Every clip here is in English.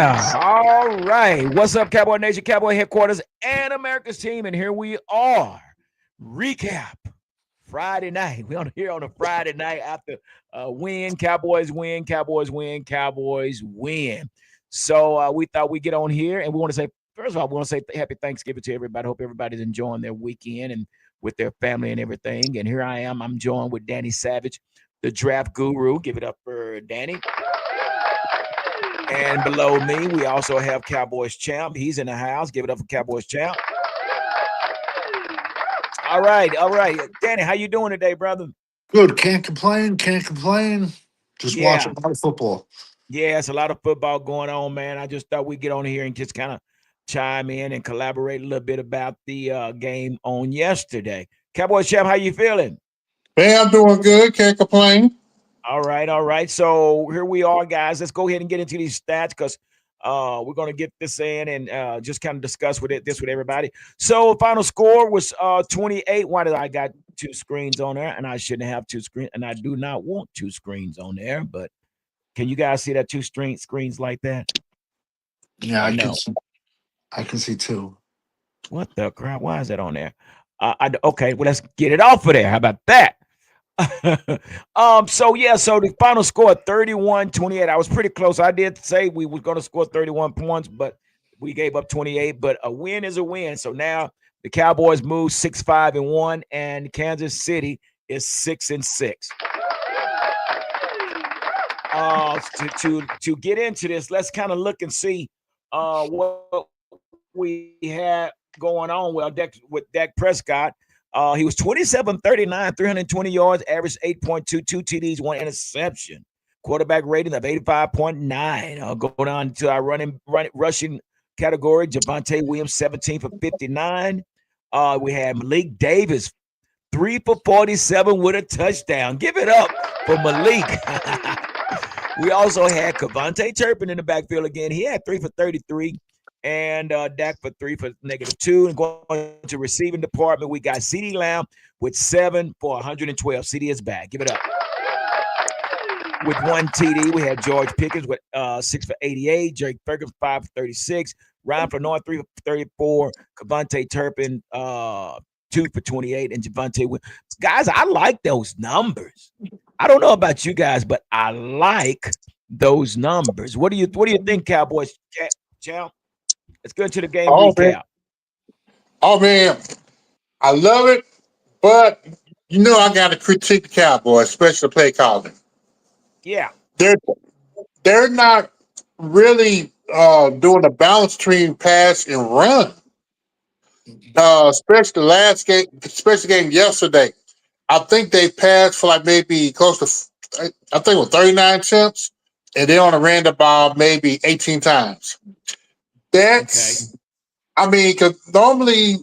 Yeah. All right. What's up, Cowboy Nation, Cowboy Headquarters, and America's team? And here we are. Recap Friday night. We're on here on a Friday night after win. Cowboys win. Cowboys win. Cowboys win. So we thought we'd get on here and we want to say, first of all, we want to say happy Thanksgiving to everybody. Hope everybody's enjoying their weekend and with their family and everything. And here I am. I'm joined with Danny Savage, the draft guru. Give it up for Danny. And below me, we also have Cowboys Champ. He's in the house. Give it up for Cowboys Champ. All right, all right. Danny, how you doing today, brother? Good. Can't complain. Can't complain. Just Yeah, watching a lot of football. yeah, it's a lot of football going on, man. I just thought we'd get on here and just kind of chime in and collaborate a little bit about the game on yesterday. Cowboys Champ, how you feeling? Man, I'm doing good. Can't complain. All right, all right. So here we are, guys. Let's go ahead and get into these stats because we're going to get this in and just kind of discuss this with everybody. So final score was 28. Why did I got two screens on there? And I shouldn't have two screens, and I do not want two screens on there. But can you guys see that two screens like that? Yeah, Or I can no? see. I can see two. What the crap? Why is that on there? Okay, well let's get it off of there. How about that? So yeah, so the final score 31-28. I was pretty close. I did say we was going to score 31 points, but we gave up 28. But a win is a win. So now the Cowboys move 6-5-1, and Kansas City is 6-6. To get into this, let's kind of look and see what we had going on with Dak Prescott. He was 27-39, 320 yards, averaged 8.22 TDs, one interception. Quarterback rating of 85.9. I'll go down to our rushing category. Javonte Williams, 17 for 59. We had Malik Davis, 3 for 47 with a touchdown. Give it up for Malik. We also had Cavonte Turpin in the backfield again. He had 3 for 33. And Dak for 3 for -2. And going to receiving department, we got CeeDee Lamb with 7 for 112. CeeDee is back. Give it up. With 1 TD, we had George Pickens with 6 for 88. Jake Ferguson 5 for 36. Ryan Fernand 3 for 34. Cavonte Turpin 2 for 28. And Javonte Williams. Guys, I like those numbers. I don't know about you guys, but I like those numbers. What do you think, Cowboys? Champ? Let's go into the game Oh man, recap. oh man, I love it. But I got to critique the Cowboys, especially the play calling. Yeah. They're they're not really doing a balance between pass and run. Especially the last game, especially the game yesterday. I think they passed for like maybe close to, I think it was 39 attempts, and they only ran the ball maybe 18 times. Okay. That's, I mean, because normally,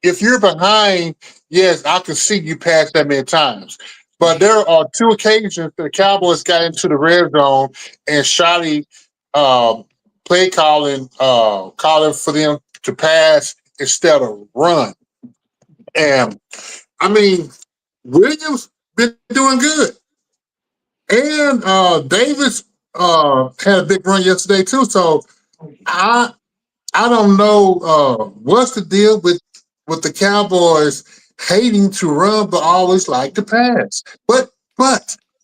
if you're behind, yes, I can see you pass that many times. But there are two occasions that the Cowboys got into the red zone and shoddy um, play calling for them to pass instead of run. And I mean, Williams been doing good, and Davis had a big run yesterday too. So I I don't know what's the deal with the Cowboys hating to run but always like to pass. But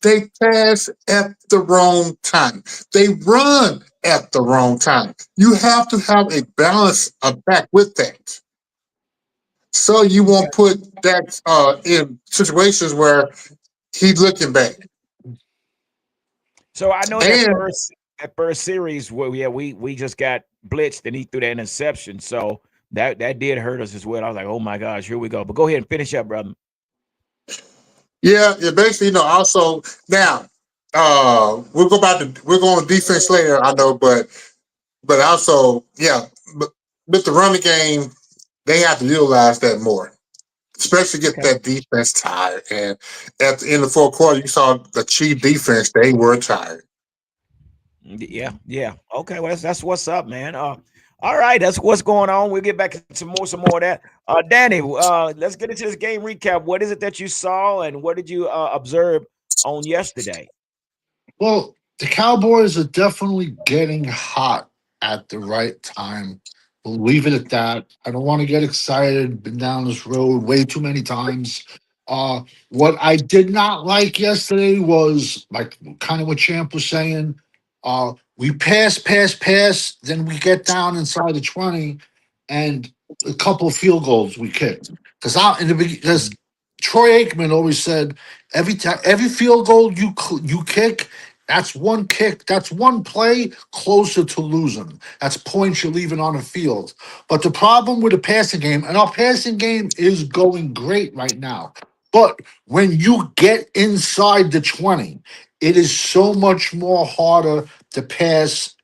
they pass at the wrong time. They run at the wrong time. You have to have a balance back with that. So you won't put that in situations where he's looking bad. So I know And that first series where we just got blitzed and he threw that interception. So that did hurt us as well. I was like, oh my gosh, here we go. But go ahead and finish up, brother. yeah, basically, also now we're going to defense later, I know, but also, yeah, but with the running game, they have to utilize that more, especially get Okay. that defense tired. And at the end of the fourth quarter, you saw the Chief defense; they were tired. Yeah, yeah. Okay, well that's what's up, man. All right, that's what's going on. We'll get back to some more of that. Danny, let's get into this game recap. What is it that you saw and what did you observe on yesterday? Well, The Cowboys are definitely getting hot at the right time. We'll leave it at that. I don't want to get excited. Been down this road way too many times. What I did not like yesterday was like kind of what Champ was saying. We pass, then we get down inside the 20, and a couple of field goals we kicked. Because Troy Aikman always said every field goal you kick, that's one kick, that's one play closer to losing. That's points you're leaving on the field. But the problem with the passing game, and our passing game is going great right now. But when you get inside the 20, it is so much more harder to pass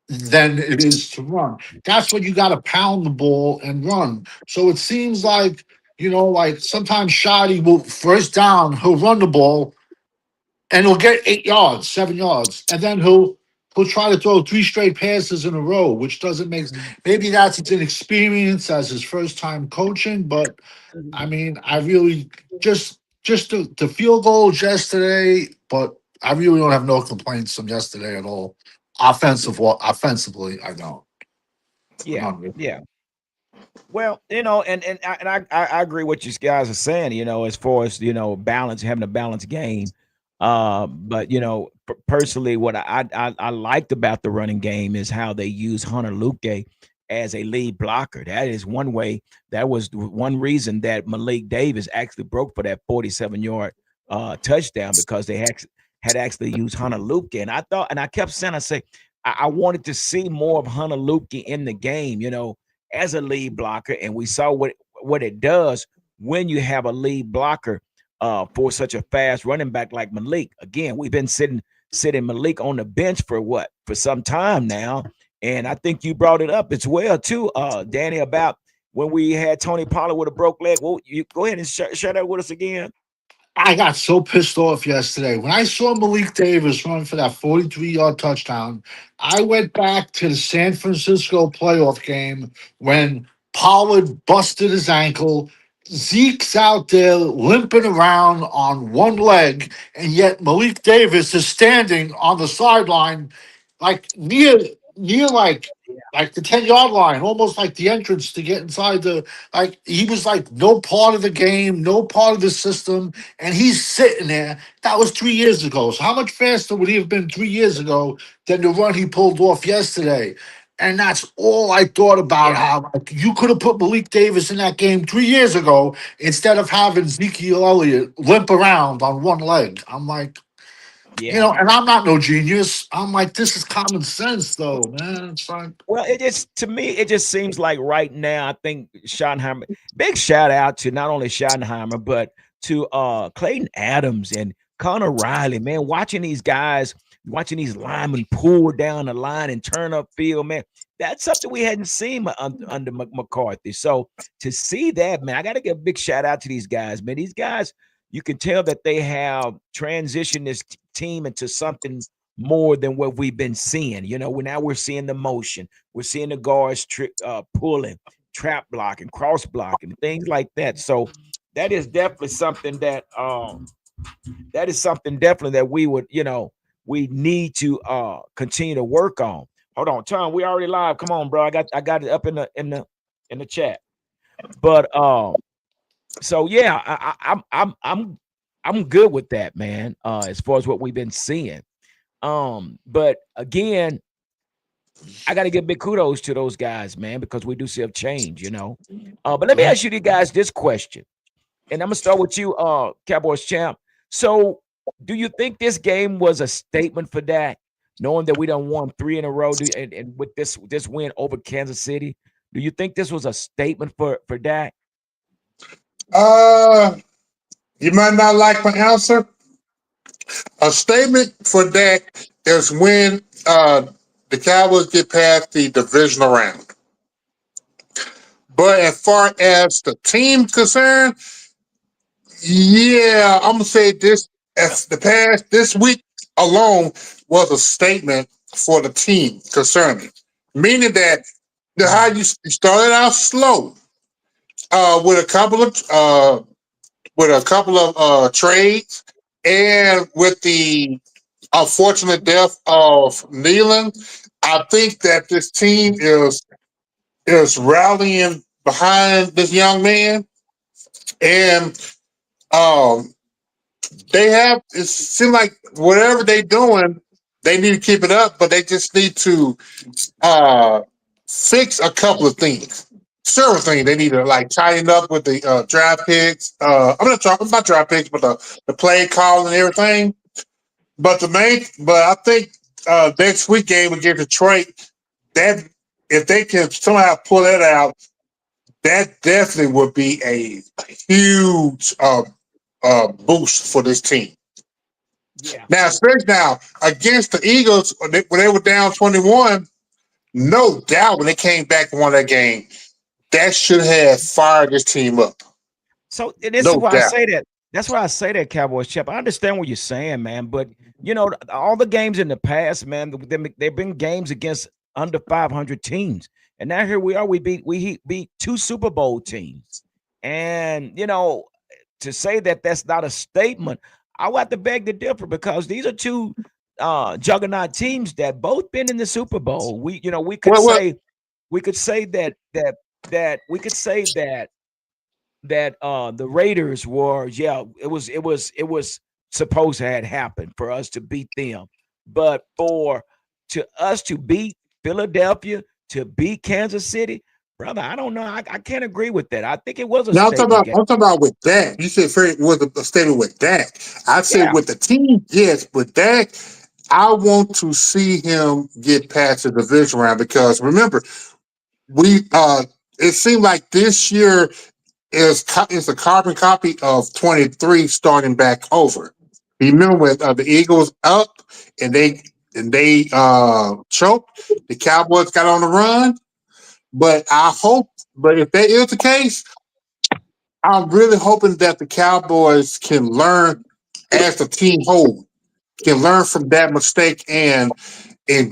than it is to run. That's when you got to pound the ball and run. So it seems like, like sometimes Shoddy will first down, he'll run the ball and he'll get 8 yards, 7 yards, and then he'll try to throw three straight passes in a row, which doesn't make maybe that's his inexperience as his first time coaching, but I mean, I really just the field goals yesterday, but I really don't have no complaints from yesterday at all. Offensively, I don't. Yeah, None. yeah. Well, and I agree what you guys are saying. As far as balance, having a balanced game. But personally, what I liked about the running game is how they use Hunter Luque as a lead blocker. That is one way. That was one reason that Malik Davis actually broke for that 47-yard touchdown because they had actually used Hunter Luque. And I thought, and I kept saying, I wanted to see more of Hunter Luque in the game. As a lead blocker, and we saw what it does when you have a lead blocker for such a fast running back like Malik. Again, we've been sitting Malik on the bench for some time now, and I think you brought it up as well too, Danny, about when we had Tony Pollard with a broke leg. Well, you go ahead and share that with us again. I got so pissed off yesterday when I saw Malik Davis run for that 43-yard touchdown. I went back to the San Francisco playoff game when Pollard busted his ankle. Zeke's out there limping around on one leg, and yet Malik Davis is standing on the sideline, like near like the 10-yard line, almost like the entrance to get inside the like he was like no part of the game, no part of the system, and he's sitting there. That was 3 years ago. So how much faster would he have been 3 years ago than the run he pulled off yesterday? And that's all I thought about. Yeah, How like, you could have put Malik Davis in that game 3 years ago instead of having Ezekiel Elliott limp around on one leg. I'm like, yeah. and I'm not no genius. I'm like, this is common sense, though, man. It's like, Well, it just to me, it just seems like right now, I think Schottenheimer, big shout out to not only Schottenheimer, but to Clayton Adams and Connor Riley, man. Watching these linemen pull down the line and turn up field, man. That's something we hadn't seen under McCarthy. So to see that, man, I got to give a big shout out to these guys, man. These guys, you can tell that they have transitioned this team into something more than what we've been seeing. Now we're seeing the motion. We're seeing the guards pulling, trap blocking, cross blocking, things like that. So that is definitely something that we would, we need to continue to work on. Hold on, Tom. We already live. Come on, bro. I got it up in the chat. But so yeah, I'm good with that, man. As far as what we've been seeing. But again, I got to give big kudos to those guys, man, because we do see a change. But let me ask you guys this question, and I'm gonna start with you, Cowboys champ. So, do you think this game was a statement for Dak, knowing that we done won 3 in a row, and with this win over Kansas City? Do you think this was a statement for Dak? Uh, you might not like my answer. A statement for that is when the Cowboys get past the divisional round. But as far as the team concerned, yeah, I'm gonna say this as the past this week alone was a statement for the team concerning, meaning that how you started out slow with a couple of trades and with the unfortunate death of Nealon, I think that this team is rallying behind this young man, and um, they have. It seems like whatever they're doing, they need to keep it up, but they just need to uh, fix a couple of things. Several things they need to like tighten up with the draft picks. I'm not talking about draft picks, but the play call and everything. But I think next week game against Detroit, that if they can somehow pull that out, that definitely would be a huge boost for this team. Yeah. Now, especially now against the Eagles when they were down 21, no doubt when they came back and won that game, that should have fired this team up. So and this is No why I doubt. say that. That's why I say that, Cowboys Chip. I understand what you're saying, man. But all the games in the past, man, they've been games against under 500 teams, and now here we are. We beat two Super Bowl teams, and to say that that's not a statement, I would have to beg to differ because these are two juggernaut teams that both been in the Super Bowl. We could Well, say we could say that we could say that the Raiders were, yeah, it was supposed to have happened for us to beat them. But for to us to beat Philadelphia, to beat Kansas City, brother, I don't know. I can't agree with that. I think it was a now statement game. I'm talking about with Dak. You said Ferry was a statement with Dak. I said Yeah. with the team, yes, but Dak, I want to see him get past the division round because remember, we it seemed like this year is a carbon copy of 23 starting back over. Remember when the Eagles up and they choked, the Cowboys got on the run. But if that is the case, I'm really hoping that the Cowboys can learn as a team whole, can learn from that mistake and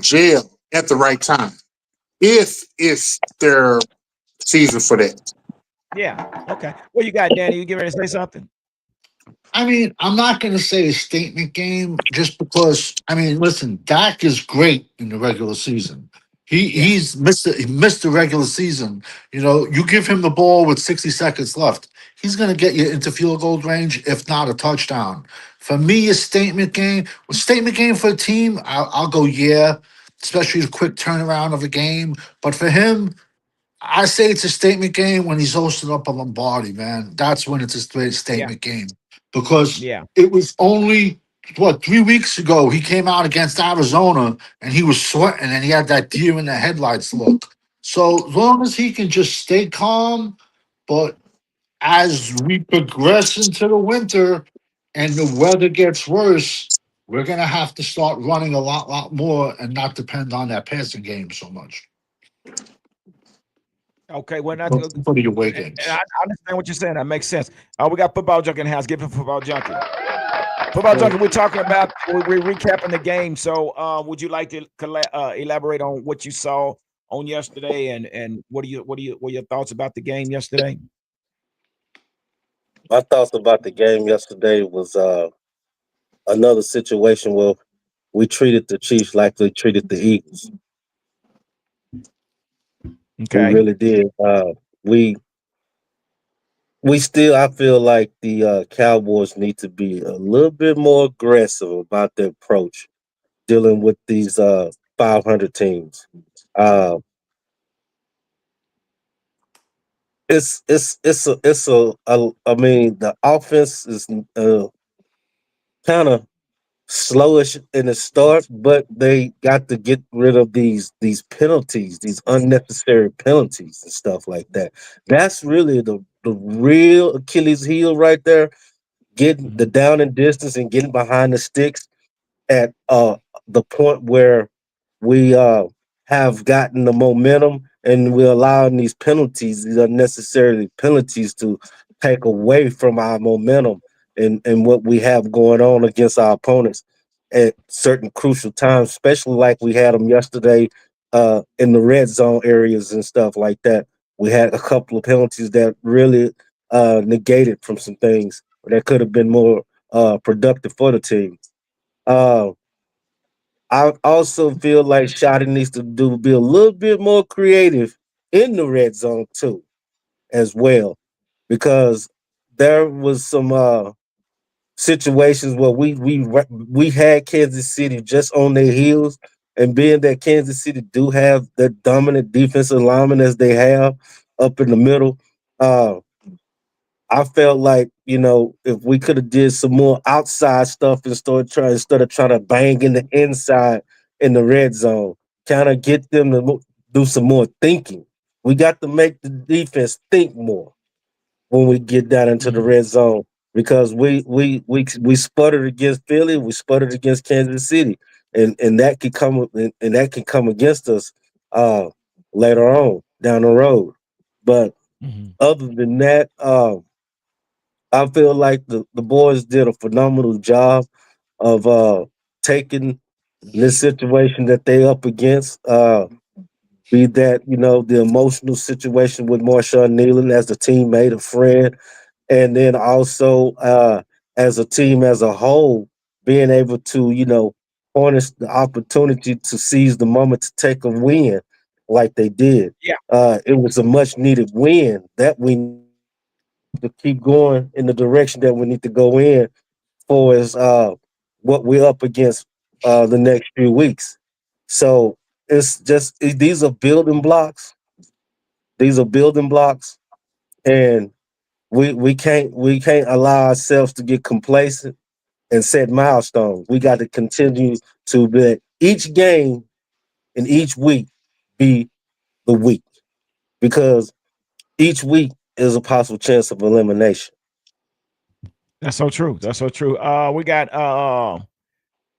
jail at the right time. If it's their season for that. Yeah. Okay. What you got, Danny? You get ready to say something? I mean, I'm not going to say a statement game just because. I mean, listen, Dak is great in the regular season. He Yeah. he missed the regular season. You give him the ball with 60 seconds left, he's going to get you into field goal range, if not a touchdown. For me, a statement game for a team, I'll go yeah, especially the quick turnaround of a game. But for him, I say it's a statement game when he's hosting up a Lombardi, man. That's when it's a straight Yeah. statement game because Yeah. it was only 3 weeks ago he came out against Arizona and he was sweating and he had that deer in the headlights look. So as long as he can just stay calm, but as we progress into the winter and the weather gets worse, we're gonna have to start running a lot more and not depend on that passing game so much Okay. Well, not for the away and I games. understand what you're saying. That makes sense. We got football junkie in the house. Give him football junkie. Football junkie. We're talking about. We're recapping the game. So, would you like to elaborate on what you saw on yesterday, and what are your thoughts about the game yesterday? My thoughts about the game yesterday was another situation where we treated the Chiefs like we treated the Eagles. We Okay. really did. We we still, I feel like the Cowboys need to be a little bit more aggressive about their approach dealing with these 500 teams. Uh, it's I mean the offense is kind of slowish in the start, but they got to get rid of these penalties, these unnecessary penalties and stuff like that. That's really the real Achilles heel right there. Getting the Mhm. down and distance and getting behind the sticks at the point where we have gotten the momentum and we're allowing these penalties, these unnecessary penalties, to take away from our momentum and what we have going on against our opponents at certain crucial times, especially like we had them yesterday in the red zone areas and stuff like that. We had a couple of penalties that really negated from some things that could have been more productive for the team. Uh, I also feel like Shotty needs to do be a little bit more creative in the red zone too, as well, because there was some situations where we had Kansas City just on their heels, and being that Kansas City do have the dominant defensive lineman as they have up in the middle, uh, I felt like, if we could have did some more outside stuff instead of trying to bang in the inside in the red zone, kind of get them to do some more thinking. We got to make the defense think more when we get down into the Mhm. red zone, because we sputtered against Philly, we sputtered against Kansas City, and that can come against us uh later on down the road. But Mhm. other than that, I feel like the boys did a phenomenal job of taking this situation that they up against. Be that, the emotional situation with Marshawn Nealon as a teammate, a friend, and then also as a team as a whole, being able to, harness the opportunity to seize the moment to take a win like they did. Yeah. It was a much needed win that we to keep going in the direction that we need to go in for is what we're up against the next few weeks. So these are building blocks. These are building blocks, and we can't allow ourselves to get complacent and set milestones. We got to continue to let each game and each week be the week, because each week is a possible chance of elimination. That's so true. That's so true. We got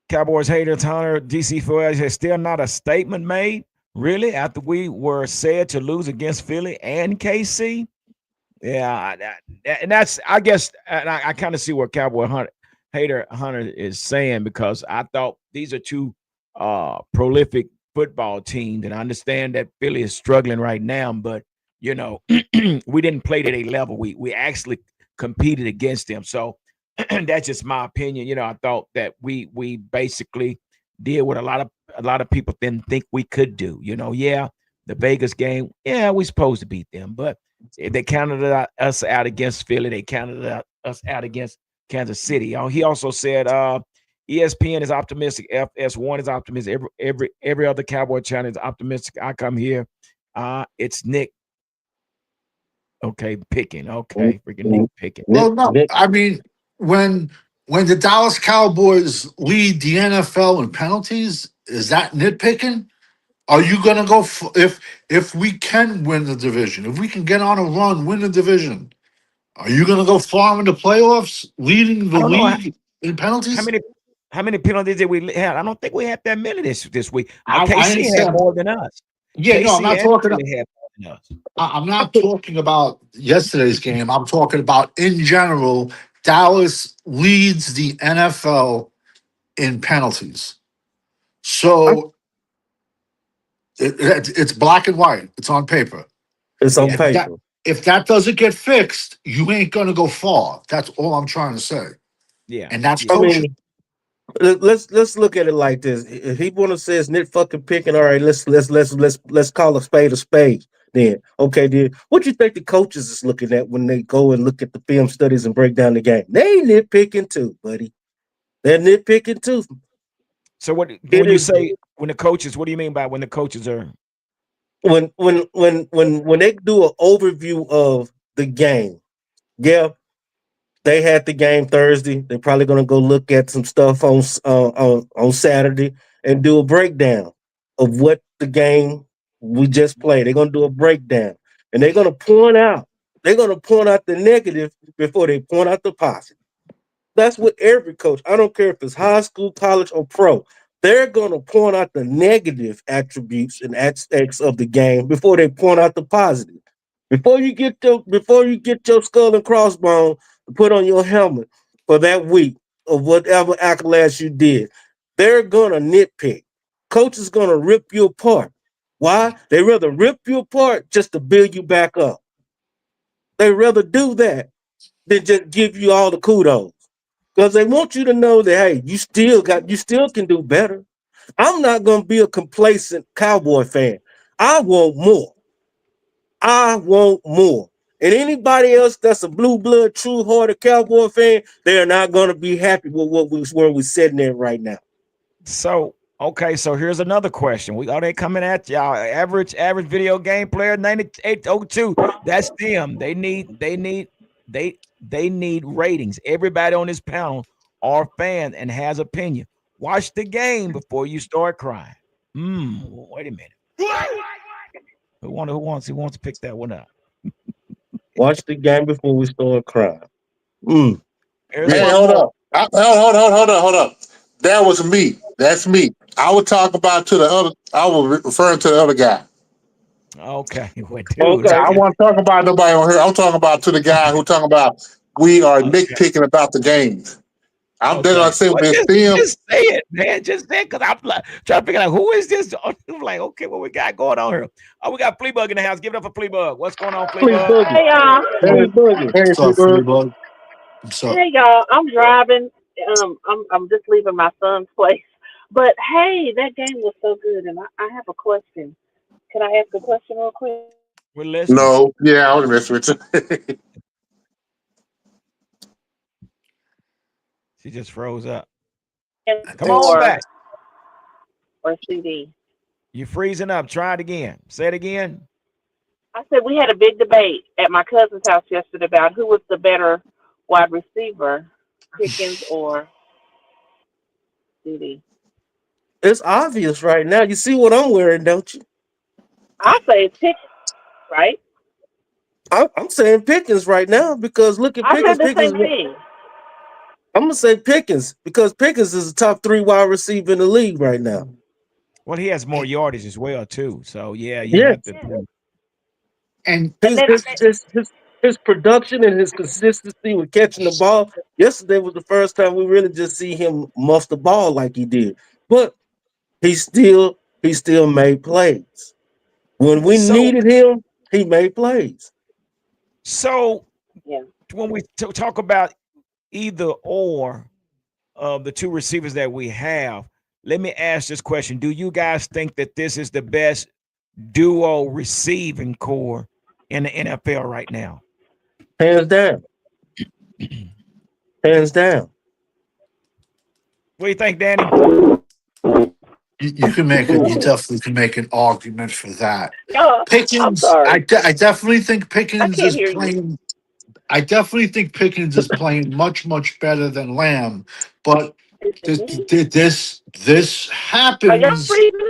Cowboys haters Hunter DC for has still not a statement made. Really, after we were said to lose against Philly and KC. Yeah, and that's I guess, and I kind of see what Hunter is saying, because I thought these are two prolific football teams, and I understand that Philly is struggling right now, but we didn't play to their level. We actually competed against them, so that's just my opinion. I thought that we basically did what a lot of people didn't think we could do. Yeah, the Vegas game, yeah, we supposed to beat them, but they counted us out against Philly. They counted us out against Kansas City. He also said ESPN is optimistic. FS1 is optimistic. Every other Cowboy channel is optimistic. I come here. It's Nick. Okay, picking. Okay, freaking Nick picking. Well, Nick, no, Nick, I mean when when the Dallas Cowboys lead the NFL in penalties, is that nitpicking? Are you gonna go if we can win the division, if we can get on a run, win the division? Are you gonna go far in the playoffs, leading the I don't know league in how penalties? many how many penalties did we have. I don't think we had that many this week. I KC had understand. more than us. Yeah, no, I'm KC not and talking. Philly had more than us. I'm not talking about yesterday's game. I'm talking about in general. Dallas leads the NFL in penalties. I- So it's black and white. It's on paper. it's on Yeah, If that paper. if that doesn't get fixed, you ain't gonna go far. That's all I'm trying to say. yeah, And that's I yeah. coaching. mean, let's look at it like this. If he want to say it's Nick fucking picking, all right, let's call a spade a spade. Then okay, then what you think the coaches is looking at when they go and look at the film studies and break down the game? They nitpicking too, buddy. They're nitpicking too. So It when you is say when the coaches, what do you mean by when the coaches are? when they do an overview of the game. Yeah, they had the game Thursday. They're probably gonna go look at some stuff on Saturday and do a breakdown of what the game we just played. They're gonna do a breakdown, and they're gonna point out the negative before they point out the positive. That's what every coach. I don't care if it's high school, college, or pro. They're gonna point out the negative attributes and aspects of the game before they point out the positive. Before you get your skull and crossbone put on your helmet for that week of whatever accolades you did, they're gonna nitpick. Coach is gonna rip you apart. Why? They rather rip you apart just to build you back up. They rather do that than just give you all the kudos, because they want you to know that hey, you still can do better. I'm not gonna be a complacent Cowboy fan. I want more. I want more. And anybody else that's a blue blood, true hearted Cowboy fan, they're not gonna be happy with what we where we're sitting in right now. So okay, so here's another question. We are they coming at y'all? Average video game player 9802. That's them. They need ratings. Everybody on this panel are fans and has opinion. Watch the game before you start crying. Wait a minute. Who wants to pick that one up? Watch the game before we start crying. Mm. Here's Hey, Yeah. one hold more. up. Hold up. That was me. That's me. I would talk about to the other. I was referring to the other guy. Okay, well, dude. Yeah, Okay. I want to talk about nobody on here. I'm talking about to the guy who talking about we are Okay. nitpicking about the games. I'm then I Okay. say Well, with just them. just say it, man. Just say it, because I'm like, trying to figure out who is this. I'm like, okay, what we got going on here? Oh, we got Fleabug in the house. Give it up for Fleabug. What's going on, Flea Fleabug? boogie. Hey y'all. Flea Hey, boogie. hey, What's up, Freebird. Fleabug? What's up? Hey y'all. I'm driving. I'm just leaving my son's place. But hey, that game was so good, and I have a question. Can I ask a question real quick? We're listening. No, yeah, I would mess with you. She just froze up. I Come think on so. Or back. CD? You're freezing up. Try it again. Say it again. I said we had a big debate at my cousin's house yesterday about who was the better wide receiver, Pickens or CD. It's obvious right now. You see what I'm wearing, don't you? I say it's Pickens, right? I'm saying Pickens right now because look at I Pickens. said the Pickens. same thing. I'm gonna say Pickens because Pickens is a top 3 wide receiver in the league right now. Well, he has more yardage as well, too. So yeah, you have Yes, to. And And his then his his his, his production and his consistency with catching the ball. Yesterday was the first time we really just see him muff the ball like he did. But he still made plays. When we So needed him, he made plays. so yeah, when we talk about either or of the two receivers that we have, let me ask this question: do you guys think that this is the best duo receiving core in the NFL right now? Hands down. Hands down. What do you think, Danny? you can make it. You definitely can make an argument for that. y'all. I'm Pickens, sorry. I definitely think I Pickens can't is hear you. playing. I definitely think Pickens is playing much better than Lamb. But Is it me? this Are y'all happens. breathing?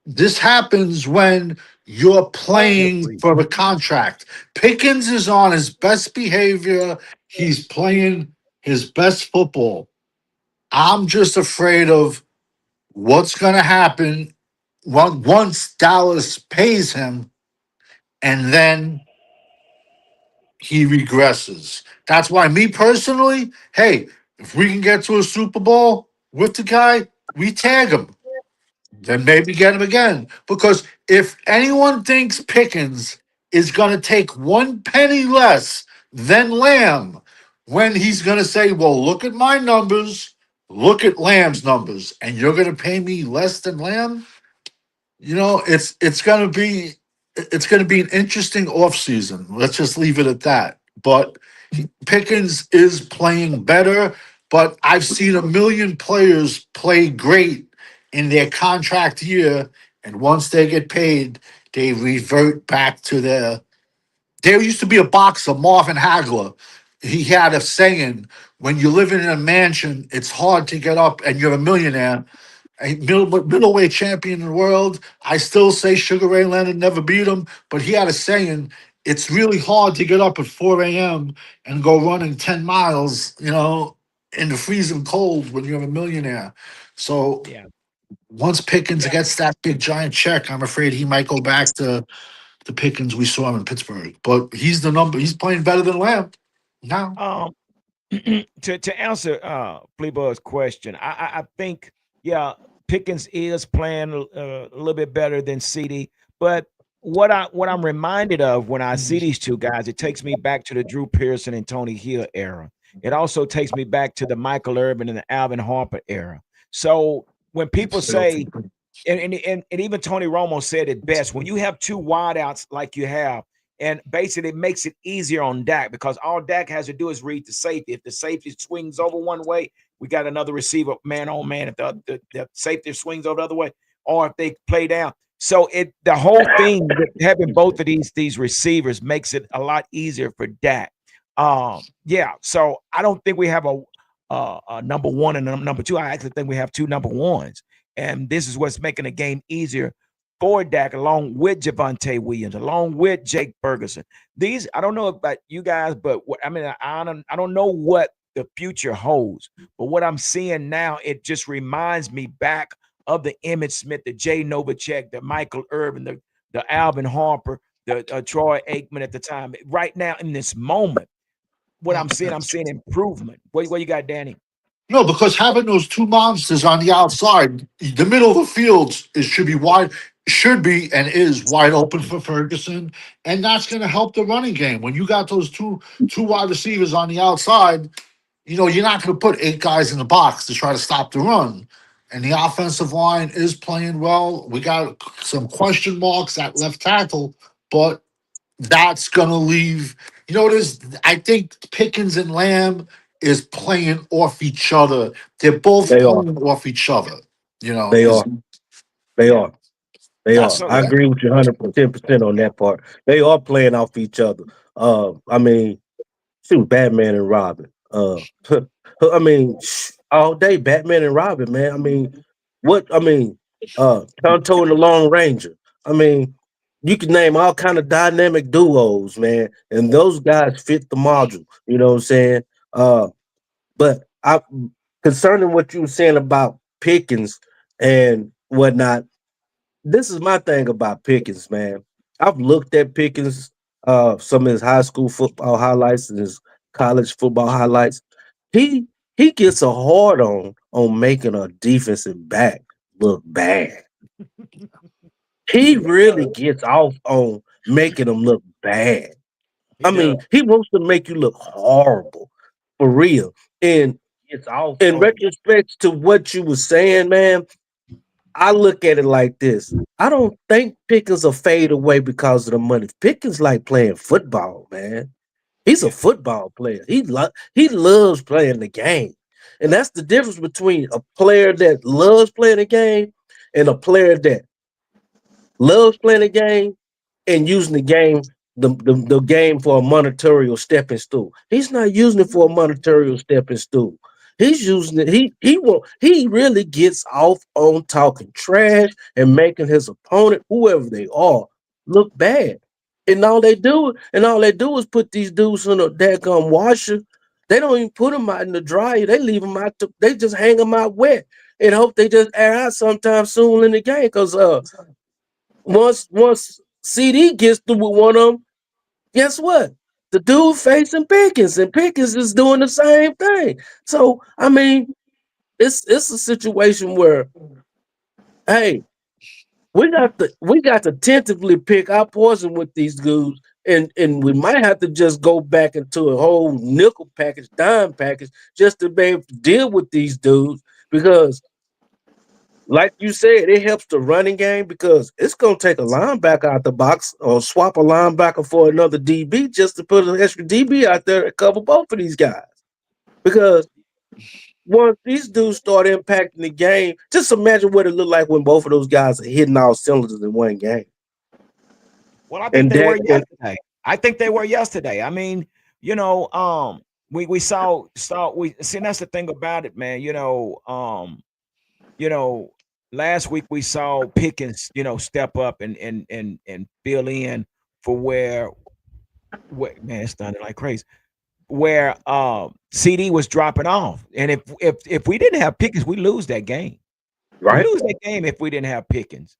This happens when you're You're playing free. for the contract. Pickens is on his best behavior. He's playing his best football. I'm just afraid of what's going to happen once Dallas pays him and then he regresses. That's why, me personally, hey, if we can get to a Super Bowl with the guy, we tag him. Then maybe get him again. Because if anyone thinks Pickens is going to take one penny less than Lamb, when he's going to say, well, look at my numbers, look at Lamb's numbers, and you're going to pay me less than Lamb, it's going to be an interesting offseason. Let's just leave it at that. But Pickens is playing better, but I've seen a million players play great in their contract year, and once they get paid, they revert back to their. There used to be a boxer, Marvin Hagler. He had a saying: "When you live in a mansion, it's hard to get up, and you're a millionaire." A middleweight champion in the world. I still say Sugar Ray Leonard never beat him, but he had a saying: "It's really hard to get up at 4 a.m. and go running 10 miles, in the freezing cold when you're a millionaire." So Yeah. once Pickens Yeah. gets that big giant check, I'm afraid he might go back to the Pickens we saw in Pittsburgh. But he's the number. He's playing better than Lamb now. Um, to answer Fleabug's question, I think yeah, Pickens is playing a little bit better than CD. But what I'm reminded of when I see these two guys, it takes me back to the Drew Pearson and Tony Hill era. It also takes me back to the Michael Irvin and the Alvin Harper era. So when people say, and even Tony Romo said it best, when you have two wideouts like you have, and basically it makes it easier on Dak because all Dak has to do is read the safety. If the safety swings over one way, we got another receiver man on man. If the safety swings over the other way, or if they play down. So the whole thing with having both of these receivers makes it a lot easier for Dak. Yeah. So I don't think we have a number one and a number two. I actually think we have two number ones, and this is what's making the game easier for Dak, along with Javonte Williams, along with Jake Ferguson. These I don't know about you guys, but what I mean, I don't know what the future holds, but what I'm seeing now, it just reminds me back of the Emmett Smith, the Jay Novacek, the Michael Irvin, the Alvin Harper, the Troy Aikman at the time. Right now, in this moment, what I'm seeing improvement. What you got, Danny? No, because having those two monsters on the outside, the middle of the field it should be wide, should be and is wide open for Ferguson, and that's going to help the running game. When you got those two wide receivers on the outside, you're not going to put eight guys in the box to try to stop the run. And the offensive line is playing well. We got some question marks at left tackle, but that's gonna leave. It is. I think Pickens and Lamb is playing off each other. They're both They are. playing off each other. They Is are. They Yeah. are. They are. So I agree with you 110% on that part. They are playing off each other. I mean, shoot, Batman and Robin. I mean, all day Batman and Robin, man. I mean, what? I mean, Tonto and the Lone Ranger. I mean, you can name all kind of dynamic duos, man, and those guys fit the module. You know what I'm saying? But I concerning what you were saying about Pickens and whatnot, this is my thing about Pickens, man. I've looked at Pickens, some of his high school football highlights and his college football highlights. He he gets a hard on making a defensive back look bad. He yeah, really gets off on making them look bad. he I does. mean, he wants to make you look horrible for real. And it's off in on. retrospect to what you were saying, man, I look at it like this. I don't think Pickens will fade away because of the money. Pickens like playing football, man. He's a Yeah. football player. He loves playing the game. And that's the difference between a player that loves playing the game and a player that loves playing the game and using the game for a monetary stepping stool. He's not using it for a monetary stepping stool. He's using it. He really gets off on talking trash and making his opponent, whoever they are, look bad. And all they do is put these dudes in a daggum washer. They don't even put them out in the dryer. They leave them out. They just hang them out wet and hope they just air out sometime soon in the game. Because once CD gets through with one of them, guess what? The dude facing Pickens, and Pickens is doing the same thing. So I mean, it's a situation where, hey, we got to tentatively pick our poison with these dudes, and we might have to just go back into a whole nickel package, dime package, just to be able to deal with these dudes because like you said, it helps the running game because it's gonna take a linebacker out the box or swap a linebacker for another DB just to put an extra DB out there to cover both of these guys. Because once these dudes start impacting the game, just imagine what it looked like when both of those guys are hitting all cylinders in one game. Well, I think And they were that and yesterday. I think they were yesterday. I mean, we saw we see. And that's the thing about it, man. You know, last week we saw Pickens, step up and fill in for where man, it's done like crazy. Where CD was dropping off, and if we didn't have Pickens, we lose that game. We right? lose that game if we didn't have Pickens.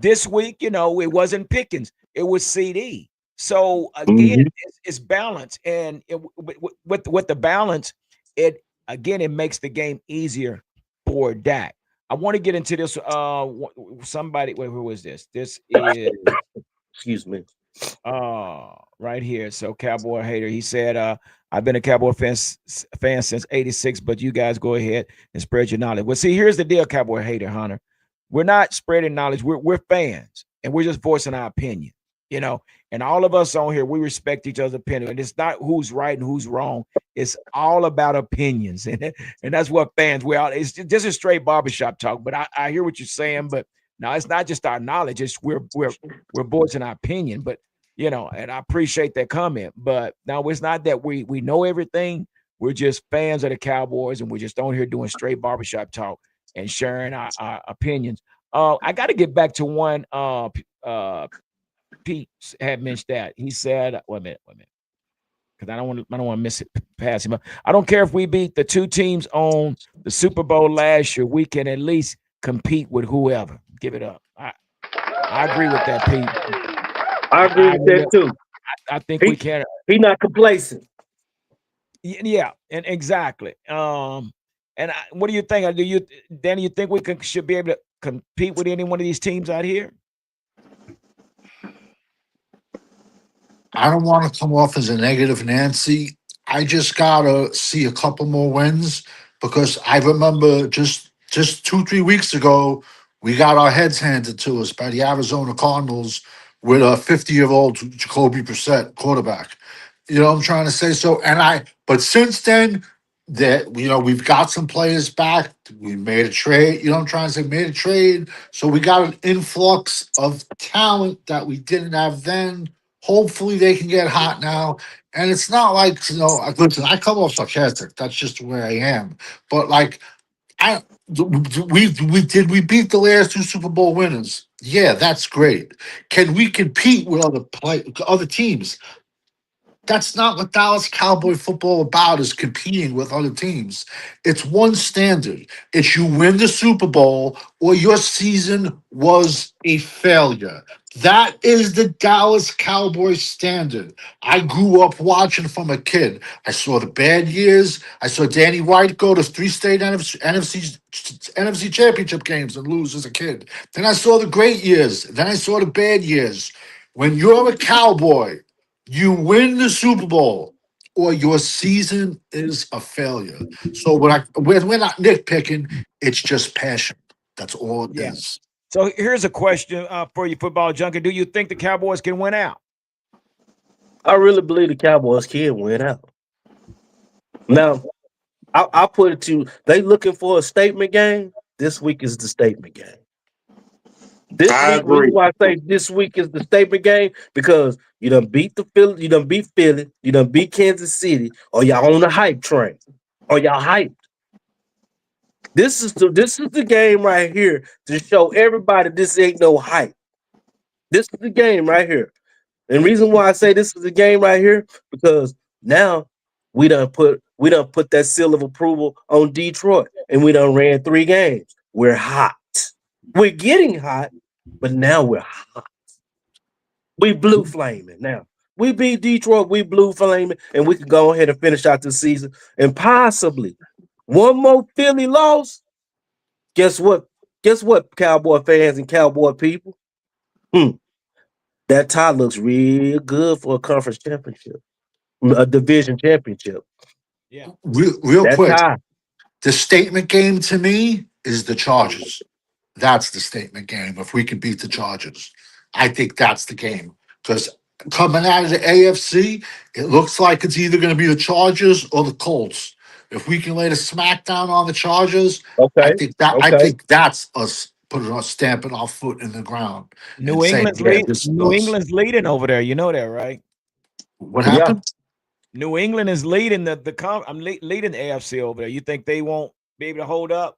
This week, it wasn't Pickens; it was CD. So again, Mhm. it's balance, and with the balance, it makes the game easier for Dak. I want to get into this. Somebody, wait, who is this? This is Excuse me. Right here. So Cowboy hater, he said, I've been a Cowboy fan since '86, but you guys go ahead and spread your knowledge. Well, see, here's the deal, Cowboy hater, Hunter. We're not spreading knowledge. We're fans, and we're just voicing our opinion. You know, and all of us on here, we respect each other's opinion. And it's not who's right and who's wrong. It's all about opinions, and that's what fans we are. It's just a straight barbershop talk. But I hear what you're saying, but now it's not just our knowledge. It's we're voicing our opinion. But and I appreciate that comment. But now it's not that we know everything. We're just fans of the Cowboys, and we're just on here doing straight barbershop talk and sharing our opinions. I got to get back to one. Pete had mentioned that he said, "Wait a minute, because I don't want to miss it past him. I don't care if we beat the two teams on the Super Bowl last year. We can at least compete with whoever. Give it up. I agree with that, Pete. I agree with that too. I think He we can. he not complacent. Yeah, and exactly. What do you think? Danny? You think we should be able to compete with any one of these teams out here? I don't want to come off as a negative Nancy. I just gotta see a couple more wins because I remember just 2 3 weeks ago we got our heads handed to us by the Arizona Cardinals with a 50-year-old Jacoby Brissett quarterback. You know what I'm trying to say? So but since then that we've got some players back. We made a trade. You know what I'm trying to say? Made a trade. So we got an influx of talent that we didn't have then. Hopefully they can get hot now. And it's not like, listen, I come off sarcastic. That's just where I am. But like I we beat the last two Super Bowl winners. Yeah, that's great. Can we compete with other teams? That's not what Dallas Cowboy football about is competing with other teams. It's one standard. It's you win the Super Bowl or your season was a failure. That is the Dallas Cowboys standard. I grew up watching from a kid. I saw the bad years. I saw Danny White go to three state NFC championship games and lose as a kid. Then I saw the great years. Then I saw the bad years. When you're a Cowboy, you win the Super Bowl or your season is a failure. So we're not nitpicking. It's just passion. That's all it Yeah. is. So here's a question for you, football junkie. Do you think the Cowboys can win out? I really believe the Cowboys can win out. Now, I put it to they looking for a statement game. This week is the statement game. This I week, reason agree. why I say this week is the statement game because you done beat the Philly, you done beat Philly, you done beat Kansas City, or y'all on the hype train, or y'all hyped. This is the game right here to show everybody this ain't no hype. This is the game right here. And reason why I say this is the game right here because now we done put that seal of approval on Detroit, and we done ran 3 games. We're hot. We're getting hot, but now we're hot. We blue flaming now. We beat Detroit, we blue flaming, and we can go ahead and finish out the season. And possibly one more Philly loss. Guess what? Guess what, Cowboy fans and Cowboy people? Hmm, that tie looks real good for a conference championship, a division championship. Yeah. Real That quick, tie. the statement game to me is the Chargers. That's the statement game. If we can beat the Chargers, I think that's the game. Because coming out of the AFC, it looks like it's either going to be the Chargers or the Colts. If we can lay the smackdown on the Chargers, I Okay. think that I Okay. think that's us putting our stamping our foot in the ground and New saying, England's yeah, lead. this is New us. England's leading over there. You know that, right? What Yeah. happened? New England is leading I'm leading the AFC over there. You think they won't be able to hold up?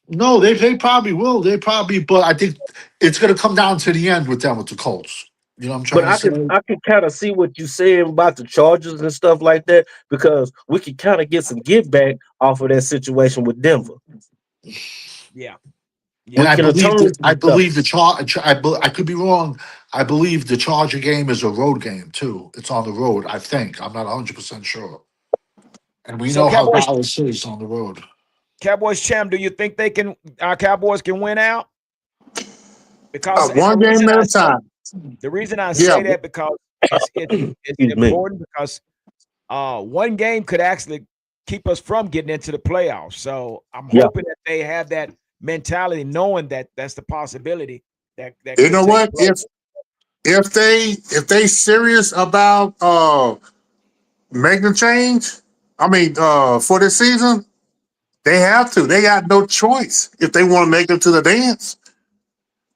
No, they probably will. They probably, but I think it's going to come down to the end with them with the Colts. You know what I'm But trying to I say? can I can kind of see what you're saying about the Chargers and stuff like that because we can kind of get some get back off of that situation with Denver. Yeah. And We Yeah. I can believe atone that some I stuff. believe I could be wrong. I believe the Charger game is a road game too. It's on the road. I think I'm not 100% sure. And we So know how Cowboys Dallas is on the road. Cowboys champ, do you think our Cowboys can win out? Because the One reason game at I a say time. The reason I Yeah, say that because it's Excuse me. important because one game could actually keep us from getting into the playoffs. So I'm Yeah, hoping that they have that mentality, knowing that that's the possibility that you could know take what? place. If they serious about making a change, I mean, for this season, they have to. They got no choice if they want to make it to the dance.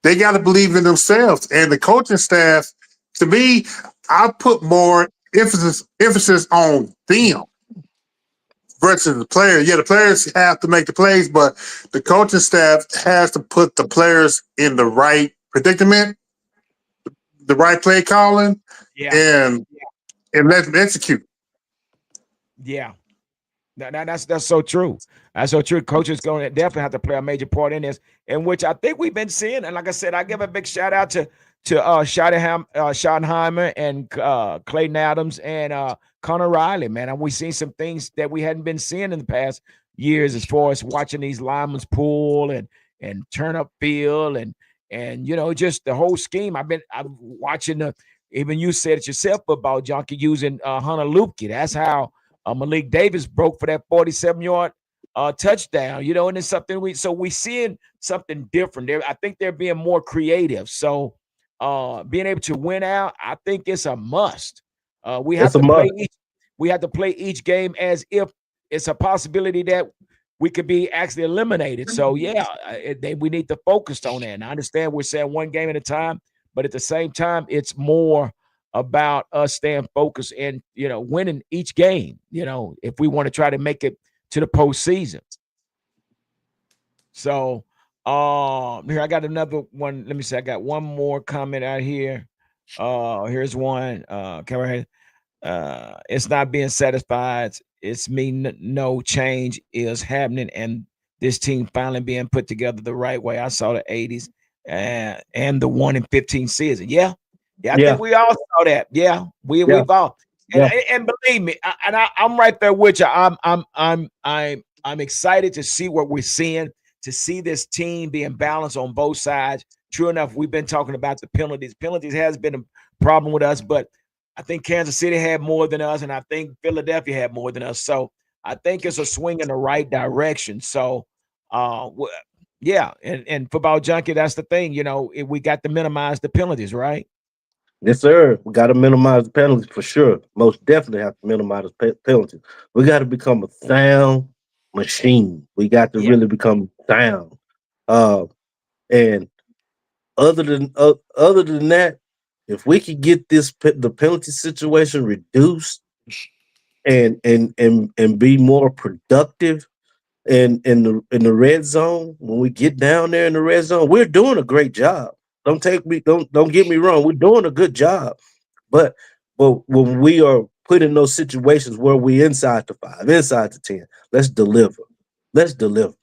They got to believe in themselves and the coaching staff. To me, I put more emphasis on them versus the players. Yeah, the players have to make the plays, but the coaching staff has to put the players in the right predicament, the right play calling, Yeah, and let them execute. yeah. That's so true. That's so true. Coaches going to definitely have to play a major part in this, in which I think we've been seeing. And like I said, I give a big shout out to Schottenheimer and Clayton Adams and Connor Riley. Man, and we've seen some things that we hadn't been seeing in the past years, as far as watching these linemen pull and turn up field and just the whole scheme. I'm watching the. Even you said it yourself about Junkie using Hunter Lupke. That's how Malik Davis broke for that 47-yard touchdown, and it's something we seeing something different there. I think they're being more creative. So being able to win out, I think it's a must. We have it's a to play must. each game as if it's a possibility that we could be actually eliminated. So yeah, we need to focus on that. And I understand we're saying one game at a time, but at the same time, it's more about us staying focused and winning each game. If we want to try to make it to the postseason. So here I got another one. Let me see. I got one more comment out here. Here's one. It's not being satisfied. It's me. No change is happening, and this team finally being put together the right way. I saw the '80s and the 1 in 15 season. Yeah, yeah. I think Yeah, we all saw that. Yeah, yeah, we've all and yeah. and believe me, I'm right there with you. I'm excited to see what we're seeing, to see this team being balanced on both sides. True enough, we've been talking about the penalties. Penalties has been a problem with us, but I think Kansas City had more than us, and I think Philadelphia had more than us. So I think it's a swing in the right direction. So, yeah, and football junkie, that's the thing. We got to minimize the penalties, right? Yes, sir. We got to minimize the penalties for sure. Most definitely have to minimize the penalties. We got to become a sound machine. We got to Yeah, really become sound. Uh, and other than that, if we could get the penalty situation reduced and be more productive in the red zone, when we get down there in the red zone, we're doing a great job. Don't get me wrong, we're doing a good job. But but when we are put in those situations where we inside the five, inside the 10, let's deliver. Let's deliver.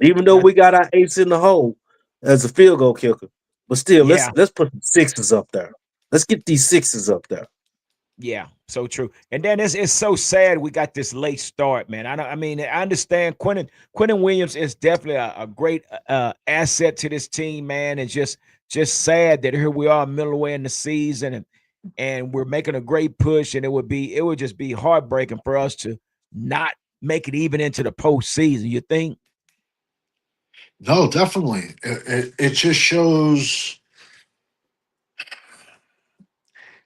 Even though that, we got our ace in the hole as a field goal kicker, but still, let's yeah. let's put some sixes up there. Let's get these sixes up there. Yeah, so true. And then it's so sad we got this late start, man. I mean, I understand Quentin Williams is definitely a great asset to this team, man. It's just sad that here we are middle way in the season and we're making a great push, and it would just be heartbreaking for us to not make it even into the postseason. You think? No, definitely. It just shows.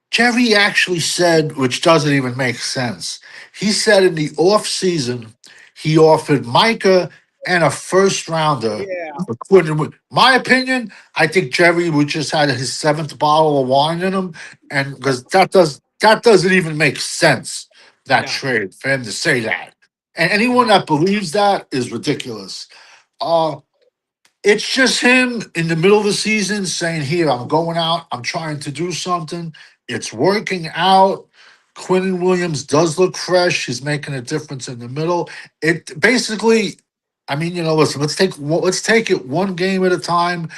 Jerry actually said, which doesn't even make sense. He said in the off season, he offered Micah and a first rounder Yeah. for Quinn. My opinion, I think Jerry would just had his seventh bottle of wine in him, and because that doesn't even make sense, that No. trade for him to say that. And anyone No. that believes that is ridiculous. Uh it's just him in the middle of the season saying, "Here, I'm going out. I'm trying to do something. It's working out." Quentin Williams does look fresh. He's making a difference in the middle. It basically, I mean, listen. Let's take it one game at a time.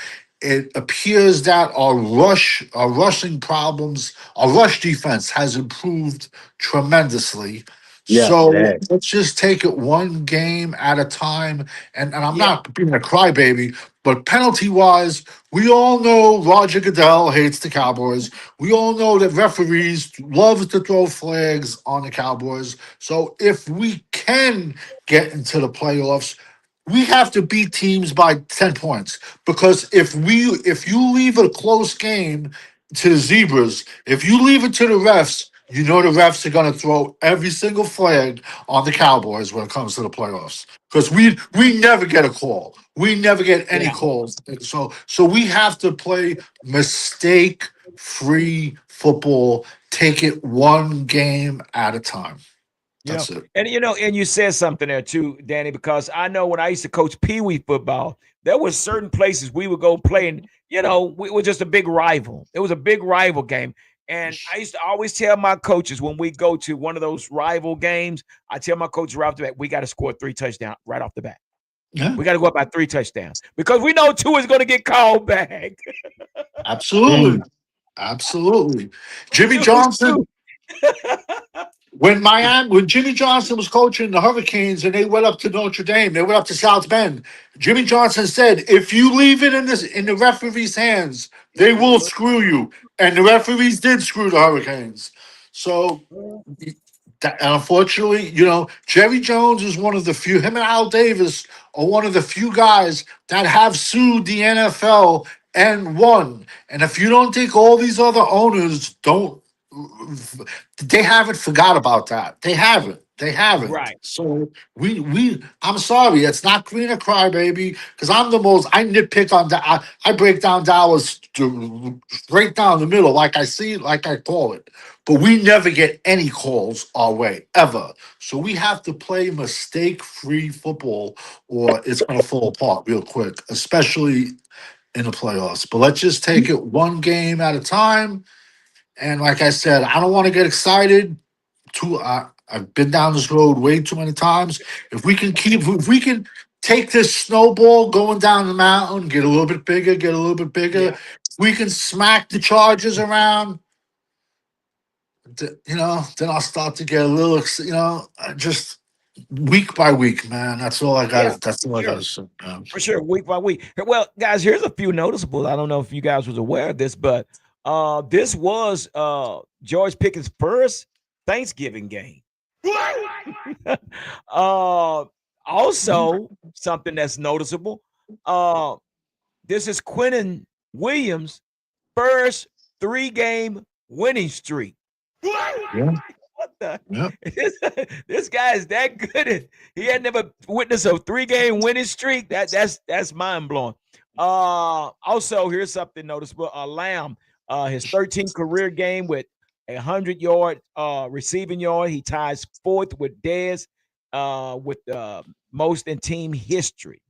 It appears that our rushing problems, our rush defense has improved tremendously. Yeah, So that. let's just take it one game at a time. And I'm Yeah, not being a crybaby, but penalty wise, we all know Roger Goodell hates the Cowboys. We all know that referees love to throw flags on the Cowboys. So if we can get into the playoffs, we have to beat teams by 10 points. Because if you leave a close game to the zebras, if you leave it to the refs, you know the refs are going to throw every single flag on the Cowboys when it comes to the playoffs. Because we never get a call. We never get any yeah, calls. So we have to play mistake free football. Take it one game at a time. yeah. That's it. And and you said something there too, Danny, because I know when I used to coach Pee Wee football, there was certain places we would go play, and we were just a big rival. It was a big rival game. And I used to always tell my coaches when we go to one of those rival games, I tell my coaches right off the bat, we got to score 3 touchdowns right off the bat. Yeah, We got to go up by 3 touchdowns because we know two is going to get called back. absolutely. Mm. Absolutely. We Jimmy knew it was Johnson, two. when Jimmy Johnson was coaching the Hurricanes and they went up to Notre Dame, they went up to South Bend. Jimmy Johnson said, "If you leave it in the referee's hands, they will screw you." And the referees did screw the Hurricanes. So, unfortunately, Jerry Jones is one of the few. Him and Al Davis are one of the few guys that have sued the NFL and won. And if you don't think all these other owners don't, they haven't forgot about that. They haven't. They haven't. Right. So I'm sorry, it's not green or cry, baby. Because I nitpick on that. I break down Dallas right down the middle, like I see, like I call it. But we never get any calls our way ever. So we have to play mistake-free football, or it's gonna fall apart real quick, especially in the playoffs. But let's just take it one game at a time. And like I said, I don't want to get excited. I've been down this road way too many times. If we can take this snowball going down the mountain, get a little bit bigger, get a little bit bigger. Yeah. We can smack the Chargers around. Then I'll start to get a little, just week by week, man. That's all I Yeah. got. That's For all I got sure. to say. Man. For sure, week by week. Well, guys, here's a few noticeable. I don't know if you guys was aware of this, but this was George Pickens' first Thanksgiving game. uh, also, something that's noticeable. Uh, this is Quentin Williams' first 3-game winning streak. Yeah, What the? yeah. This guy is that good. He had never witnessed a 3-game winning streak. That's mind blowing. Also, here's something noticeable. Lamb, his 13th career game with 100-yard receiving yard. He ties fourth with Dez with most in team history.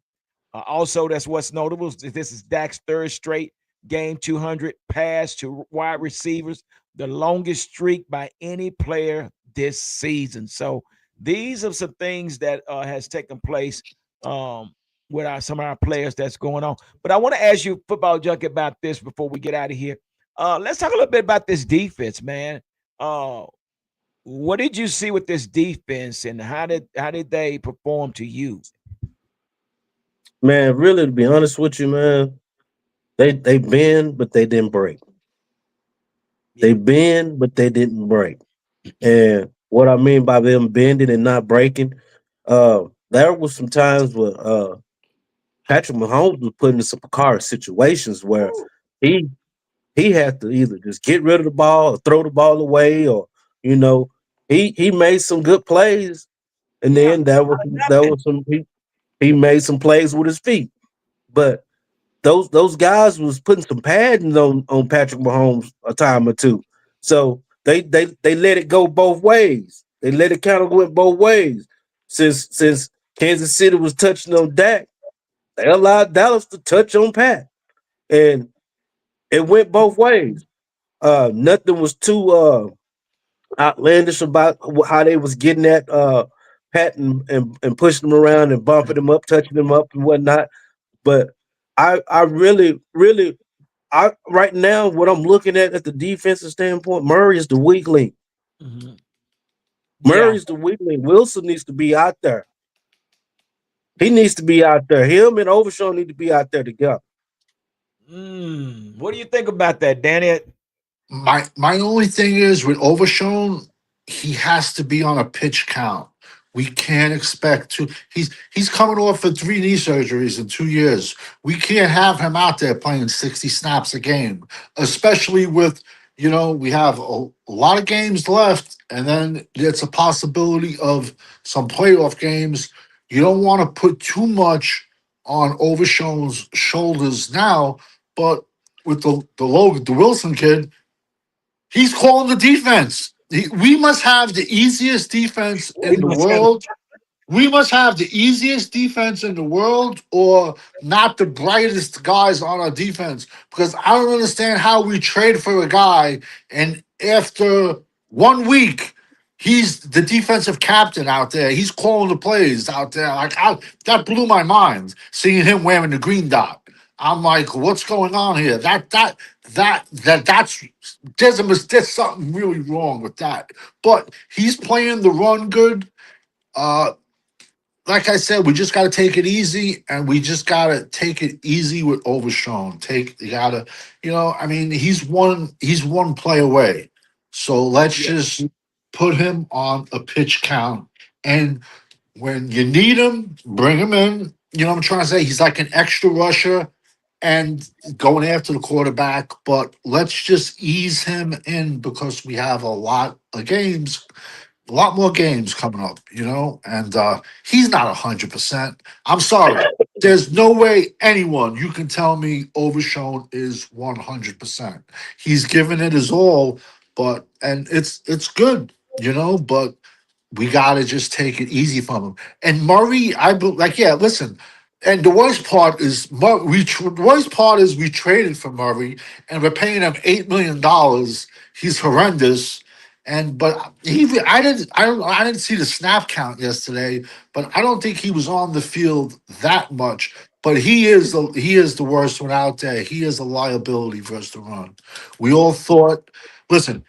Also, that's what's notable. This is Dak's third straight game 200 pass to wide receivers, the longest streak by any player this season. So these are some things that has taken place um, with some of our players that's going on. But I want to ask you, football junkie, about this before we get out of here. Let's talk a little bit about this defense, man. Uh, what did you see with this defense, and how did they perform to you? Man, really, to be honest with you, man, they bend, but they didn't break. Yeah, They bend, but they didn't break. And what I mean by them bending and not breaking, there was some times where Patrick Mahomes was put into some car situations where he he had to either just get rid of the ball or throw the ball away, or you know, he made some good plays, and yeah, then there nothing. was some he made some plays with his feet. But those guys was putting some padding on Patrick Mahomes a time or two. So they let it go both ways. They let it kind of went both ways. Since Kansas City was touching on Dak, they allowed Dallas to touch on Pat. And it went both ways. Nothing was too outlandish about how they was getting at Pat and pushing him around and bumping him up, touching him up and whatnot. But I really I right now what I'm looking at the defensive standpoint, Murray is the weak link. Mhm. Yeah. Murray's the weak link. Wilson needs to be out there. He needs to be out there. Him and Overshaw need to be out there together. What do you think about that, Danny? My only thing is with Overshown, he has to be on a pitch count. We can't expect to. He's coming off of 3 knee surgeries in 2 years. We can't have him out there playing 60 snaps a game, especially with we have a lot of games left, and then it's a possibility of some playoff games. You don't want to put too much on Overshown's shoulders now, but with the Wilson kid, he's calling the defense. We must have the easiest defense We in the must have. world. We must have the easiest defense in the world, or not the brightest guys on our defense. Because I don't understand how we trade for a guy, and after 1 week, he's the defensive captain out there. He's calling the plays out there. That blew my mind seeing him wearing the green dot. I'm like, what's going on here? That's there's something really wrong with that. But he's playing the run good. Uh, like I said, we just got to take it easy, and we just got to take it easy with Overshown. You gotta, I mean, he's one play away. So let's Yeah. just put him on a pitch count, and when you need him, bring him in. You know what I'm trying to say? He's like an extra rusher and going after the quarterback, but let's just ease him in because we have a lot more games coming up, and he's not 100%. I'm sorry. There's no way anyone you can tell me Overshown is 100%. He's given it his all, and it's good, but we gotta just take it easy from him. And Murray, yeah, listen. And the worst part is we traded for Murray, and we're paying him $8 million. He's horrendous. But I didn't see the snap count yesterday, but I don't think he was on the field that much. But he is the worst one out there. He is a liability for us to run. We all thought, listen,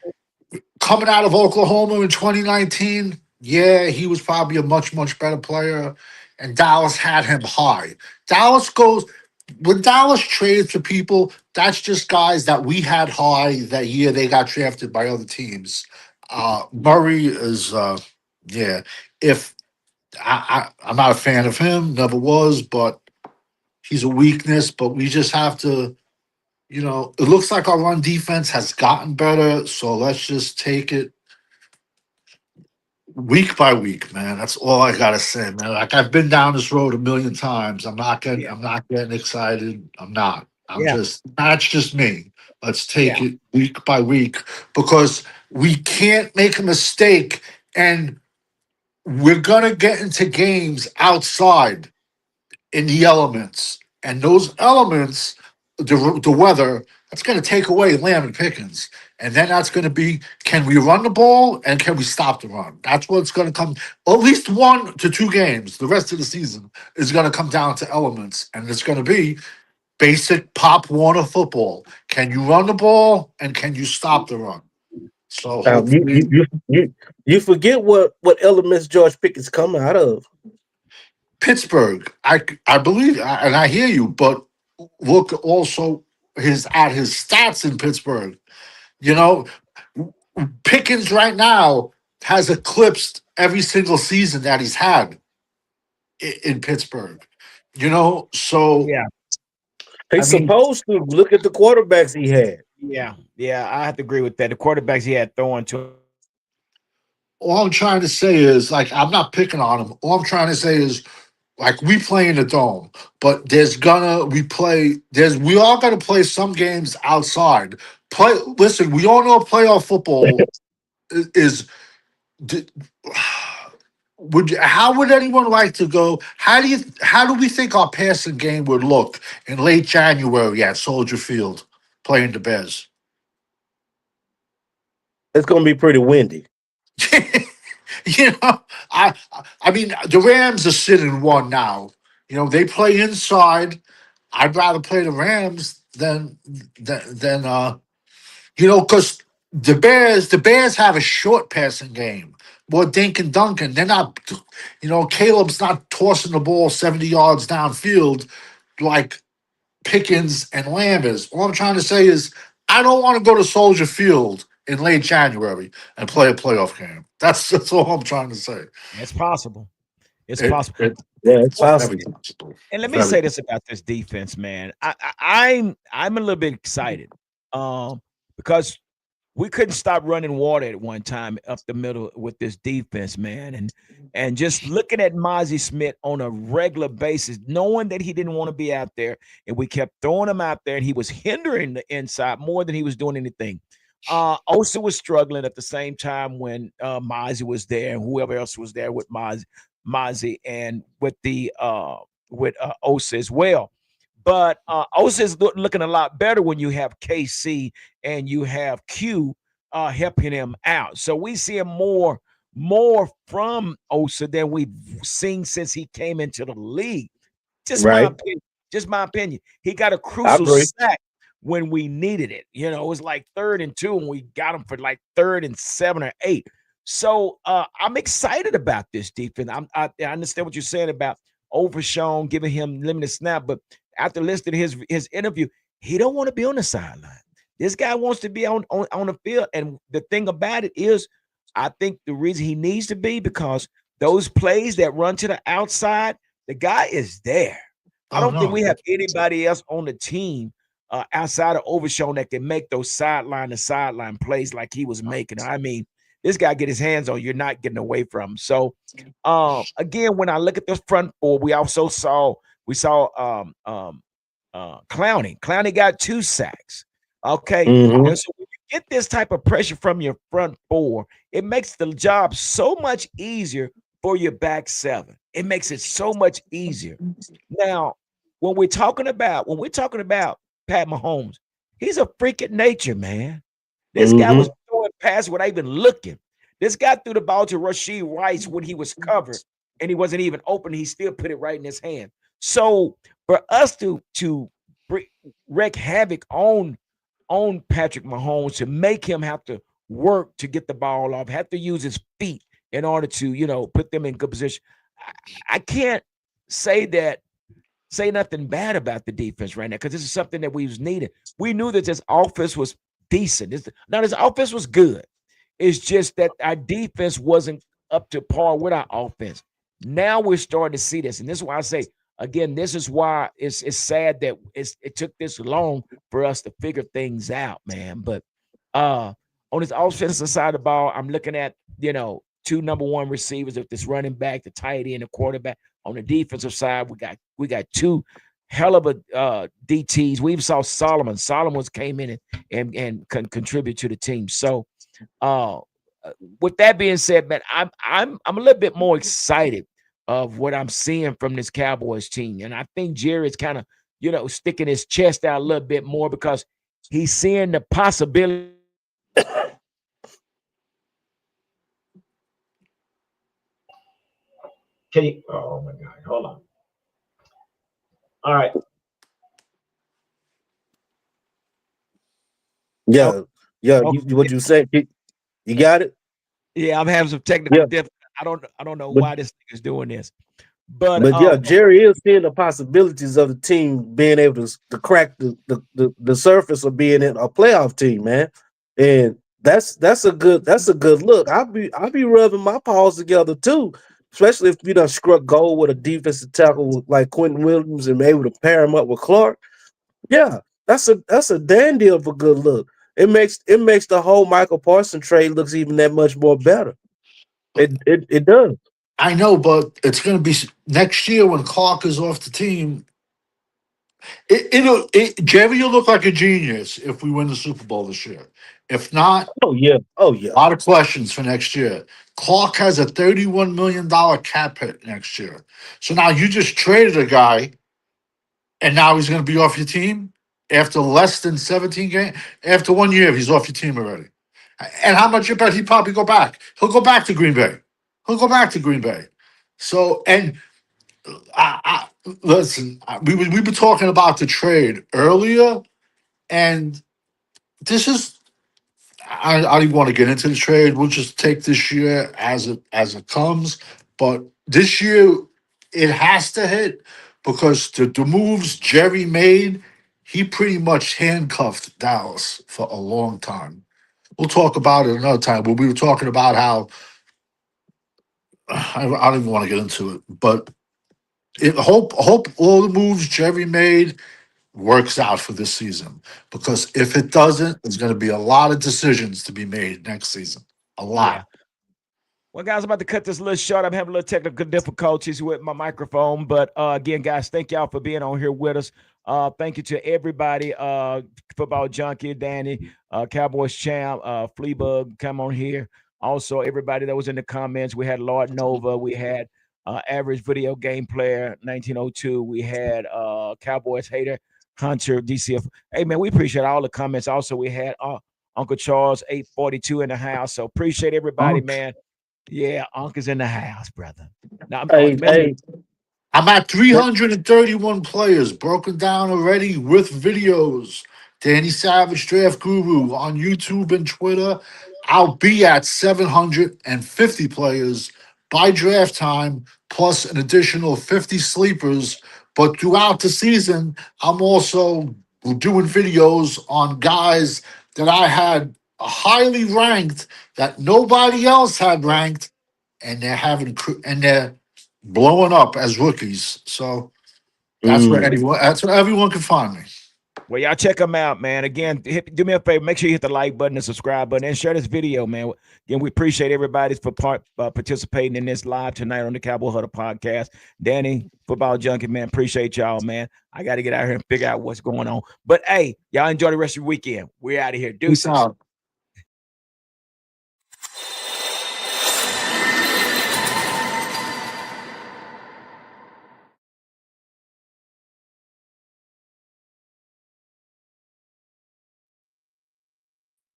coming out of Oklahoma in 2019, yeah, he was probably a much, much better player. And Dallas had him high. Dallas goes, when Dallas trades for people, that's just guys that we had high that year they got drafted by other teams. Murray is, yeah, if I'm not a fan of him, never was, but he's a weakness. But we just have to, it looks like our run defense has gotten better. So let's just take it week by week, man. That's all I gotta say, man. Like I've been down this road a million times. Yeah. I'm not getting excited. I'm not. Yeah. That's just me. Let's take Yeah. it week by week because we can't make a mistake, and we're gonna get into games outside in the elements, and those elements, the weather, that's going to take away Lamb and Pickens, and then that's going to be, can we run the ball and can we stop the run? That's what's going to come. At least 1 to 2 games. The rest of the season is going to come down to elements, and it's going to be basic Pop Warner football. Can you run the ball and can you stop the run? So Now, you you hopefully, you you, you forget what elements George Pickens come out of. Pittsburgh. I believe, and I hear you, but look also his stats in Pittsburgh. You know, Pickens right now has eclipsed every single season that he's had in Pittsburgh. So Yeah. I He's mean, supposed to look at the quarterbacks he had. Yeah. Yeah. I have to agree with that. The quarterbacks he had throwing to all I'm trying to say is like I'm not picking on him. All I'm trying to say is like we play in the dome, but we all gotta play some games outside. Listen, we all know playoff football is d- how would anyone like to go? How do we think our passing game would look in late January at Soldier Field playing the Bears? It's gonna be pretty windy. you know, I mean the Rams are sitting one now. They play inside. I'd rather play the Rams than because the Bears have a short passing game. Well, Dink and Duncan, they're not, Caleb's not tossing the ball 70 yards downfield like Pickens and Lamb is. All I'm trying to say is I don't want to go to Soldier Field in late January and play a playoff game. That's all I'm trying to say. It's possible. It's It, possible. it Yeah, it's Well, very possible. possible. and let me Very. say this about this defense, man. I'm a little bit excited, because we couldn't stop running water at one time up the middle with this defense, man. And just looking at Mozzie Smith on a regular basis, knowing that he didn't want to be out there, and we kept throwing him out there, and he was hindering the inside more than he was doing anything. Osa was struggling at the same time when Mozzie was there, and whoever else was there with Mozzie and with Osa as well. But Osa is looking a lot better when you have KC and you have Q helping him out. So we see him more from Osa than we've seen since he came into the league. Just my Right. opinion. Just my opinion. He got a I crucial agree. sack when we needed it. It was like 3rd and 2, and we got him for like 3rd and 7 or 8. So I'm excited about this defense. I understand what you're saying about Overshown, giving him limited snap, but after listening to his interview, he don't want to be on the sideline. This guy wants to be on the field. And the thing about it is, I think the reason he needs to be because those plays that run to the outside, the guy is there. I Oh don't think no. we have anybody else on the team outside of Overshown that can make those sideline to sideline plays like he was making. I mean, this guy get his hands on, you're not getting away from him. So, again, when I look at this front four, we saw Clowney. Clowney got 2 sacks. Okay. Hmm. And so when you get this type of pressure from your front four, it makes the job so much easier for your back seven. It makes it so much easier. Now, when we're talking about Pat Mahomes, he's a freak of nature, man. This guy was Hmm. throwing passes without even looking. This guy threw the ball to Rasheed Rice when he was covered and he wasn't even open. He still put it right in his hand. So for us to wreak havoc on Patrick Mahomes, to make him have to work to get the ball off, have to use his feet in order to put them in good position. I can't say that say nothing bad about the defense right now because this is something that we was needed. We knew that this offense was decent. Now this offense was good. It's just that our defense wasn't up to par with our offense. Now we're starting to see this, and this is why I say again, this is why it's sad that it took this long for us to figure things out, man. But uh on this offensive side of the ball, I'm looking at two number one receivers of this running back, the tight end, the quarterback. On the defensive side, we got two hell of a DTs. We even saw Solomon. Solomon's came in and contribute to the team. So uh, with that being said, man, I'm a little bit more excited of what I'm seeing from this Cowboys team, and I think Jerry's kind of sticking his chest out a little bit more because he's seeing the possibility. Can you? Oh my God! Hold on. All right. Yeah. Yeah. Okay. What you say? You got it? Yeah, I'm having some technical Yeah. difficulties. I don't know But why this thing is doing this, but but yeah, Jerry is seeing the possibilities of the team being able to crack the surface of being in a playoff team, man. And that's a good look. I'll be rubbing my paws together too, especially if you done struck gold with a defensive tackle like Quentin Williams and able to pair him up with Clark. Yeah, that's a dandy of a good look. It makes the whole Michael Parsons trade looks even that much more better. It does. I know, but it's going to be next year when Clark is off the team. Jerry, you look like a genius if we win the Super Bowl this year. If not, Oh yeah. Oh yeah. a lot of questions for next year. Clark has a $31 million cap hit next year. So now you just traded a guy, and now he's going to be off your team after less than 17 games. After 1 year, he's off your team already. And how much you bet he'd probably go back? He'll go back to Green Bay. He'll go back to Green Bay. So, and listen, we were talking about the trade earlier, and this is I don't even want to get into the trade. We'll just take this year as it comes. But this year, it has to hit because the moves Jerry made, he pretty much handcuffed Dallas for a long time. We'll talk about it another time. But we were talking about how I don't even want to get into it. But hope all the moves Jerry made works out for this season. Because if it doesn't, there's going to be a lot of decisions to be made next season. A Yeah. lot. Well, guys, I'm about to cut this a little short. I'm having a little technical difficulties with my microphone. But again, guys, thank y'all for being on here with us. Thank you to everybody. Football Junkie, Danny, Cowboys Champ, Fleabug, come on here. Also, everybody that was in the comments. We had Lord Nova. We had Average Video Game Player, 1902. We had Cowboys Hater, Hunter, DCF. Hey, man, we appreciate all the comments. Also, we had Uncle Charles, 842 in the house. So appreciate everybody, man. Yeah, Uncle's in the house, brother. Now, Hey, I'm at 331 players broken down already with videos. Danny Savage, Draft Guru on YouTube and Twitter. I'll be at 750 players by draft time, plus an additional 50 sleepers. But throughout the season, I'm also doing videos on guys that I had highly ranked that nobody else had ranked, and they're blowing up as rookies. So that's where everyone can find me. well, y'all check them out, man. Again, do me a favor. Make sure you hit the like button and subscribe button and share this video, man. Again, we appreciate everybody for participating in this live tonight on the Cowboy Huddle podcast. Danny, Football Junkie, man, appreciate y'all, man. I got to get out here and figure out what's going on. But, hey, y'all enjoy the rest of your weekend. We're out of here. Peace Deuces. out.